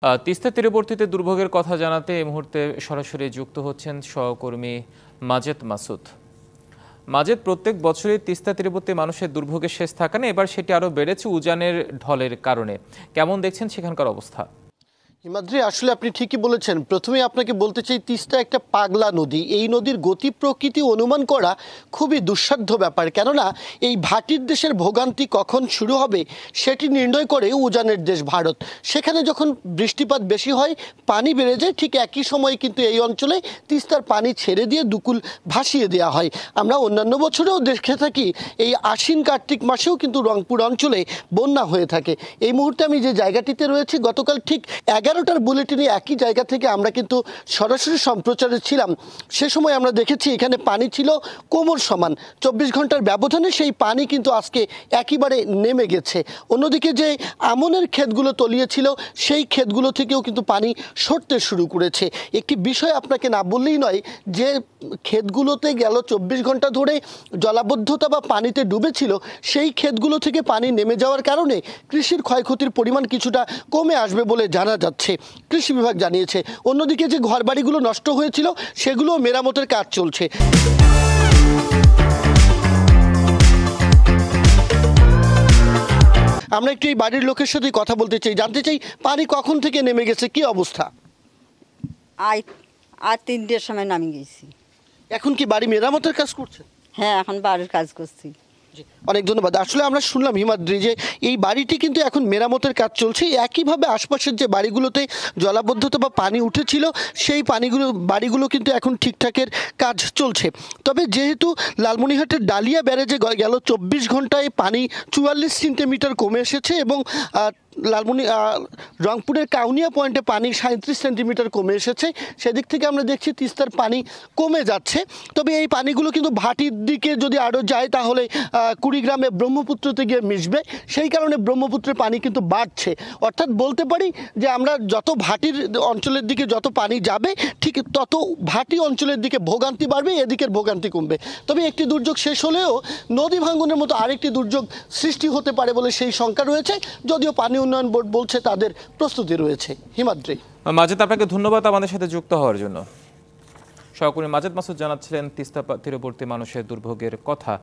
তিস্তা তীরবর্তীতে দুর্ভোগের কথা জানাতে এই মুহূর্তে সরাসরি যুক্ত হচ্ছেন সহকর্মী মাজেদ মাসুদ। মাজেদ, প্রত্যেক বছরই তিস্তা তীরবর্তী মানুষের দুর্ভোগের শেষ থাকে না, এবার সেটি আরো বেড়েছে উজানের ঢলের কারণে। কেমন দেখছেন সেখানকার অবস্থা? হিমাদ্রি, আসলে আপনি ঠিকই বলেছেন। প্রথমে আপনাকে বলতে চাই, তিস্তা একটা পাগলা নদী। এই নদীর গতি প্রকৃতি অনুমান করা খুবই দুঃসাধ্য ব্যাপার, কেননা এই ভাটির দেশের ভোগান্তি কখন শুরু হবে সেটি নির্ণয় করে উজানের দেশ ভারত। সেখানে যখন বৃষ্টিপাত বেশি হয়, পানি বেড়ে যায়, ঠিক একই সময়ে কিন্তু এই অঞ্চলে তিস্তার পানি ছেড়ে দিয়ে দুকুল ভাসিয়ে দেওয়া হয়। আমরা অন্যান্য বছরেও দেখে থাকি, এই আশ্বিন কার্তিক মাসেও কিন্তু রংপুর অঞ্চলে বন্যা হয়ে থাকে। এই মুহূর্তে আমি যে জায়গাটিতে রয়েছি, গতকাল ঠিক 11টার বুলেটিনে একই জায়গা থেকে আমরা কিন্তু সরাসরি সম্প্রচারে ছিলাম। সে সময় আমরা দেখেছি এখানে পানি ছিল কোমর সমান। 24 ঘন্টার ব্যবধানে সেই পানি কিন্তু আজকে একেবারে নেমে গেছে। অন্যদিকে যে আমনের ক্ষেতগুলো তলিয়েছিল, সেই ক্ষেতগুলো থেকেও কিন্তু পানি সরতে শুরু করেছে। একটি বিষয় আপনাকে না বললেই নয়, যে ক্ষেতগুলোতে গেল 24 ঘন্টা ধরে জলাবদ্ধতা বা পানিতে ডুবেছিল, সেই ক্ষেতগুলো থেকে পানি নেমে যাওয়ার কারণে কৃষির ক্ষয়ক্ষতির পরিমাণ কিছুটা কমে আসবে বলে জানা যাচ্ছে, কৃষি বিভাগ জানিয়েছে। অন্যদিকে যে ঘরবাড়িগুলো নষ্ট হয়েছিল, সেগুলো মেরামতের কাজ চলছে। আমরা একটু এই বাড়ির লোকের সাথে কথা বলতে চাই, জানতে চাই পানি কখন থেকে নেমে গেছে, কি অবস্থা? আর 3টের সময় নামি গেছি। এখন কি বাড়ি মেরামতের কাজ করছে? হ্যাঁ, এখন বাড়ির কাজ করছি। অনেক ধন্যবাদ। আসলে আমরা শুনলাম হিমাদ্রি, যে এই বাড়িটি কিন্তু এখন মেরামতের কাজ চলছে। একইভাবে আশপাশের যে বাড়িগুলোতে জলাবদ্ধতা বা পানি উঠেছিল, সেই বাড়িগুলো কিন্তু এখন ঠিকঠাকের কাজ চলছে। তবে যেহেতু লালমনিরহাটের ডালিয়া ব্যারেজে গেল 24 ঘন্টায় পানি 44 সেন্টিমিটার কমে এসেছে এবং রংপুরের কাউনিয়া পয়েন্টে পানি 37 সেন্টিমিটার কমে এসেছে, সেদিক থেকে আমরা দেখছি তিস্তার পানি কমে যাচ্ছে। তবে এই পানিগুলো কিন্তু ভাটির দিকে যদি আরও যায়, তাহলে কুড়িগ্রামে ব্রহ্মপুত্রতে গিয়ে মিশবে। সেই কারণে ব্রহ্মপুত্রের পানি কিন্তু বাড়ছে। অর্থাৎ বলতে পারি যে আমরা যত ভাটির অঞ্চলের দিকে যত পানি যাবে, ঠিক তত ভাটি অঞ্চলের দিকে ভোগান্তি বাড়বে, এদিকের ভোগান্তি কমবে। তবে একটি দুর্যোগ শেষ হলেও নদী ভাঙ্গনের মতো আরেকটি দুর্যোগ সৃষ্টি হতে পারে বলে সেই শঙ্কা রয়েছে, যদিও পানি উন্নয়ন বোর্ড বলছে তাদের প্রস্তুতি রয়েছে। হিমাদ্রি। মাজেদ, আপনাকে ধন্যবাদ আমাদের সাথে যুক্ত হওয়ার জন্য। সহকর্মী মাজেদ মাসুদ জানাচ্ছিলেন তিস্তা তীরবর্তী মানুষের দুর্ভোগের কথা।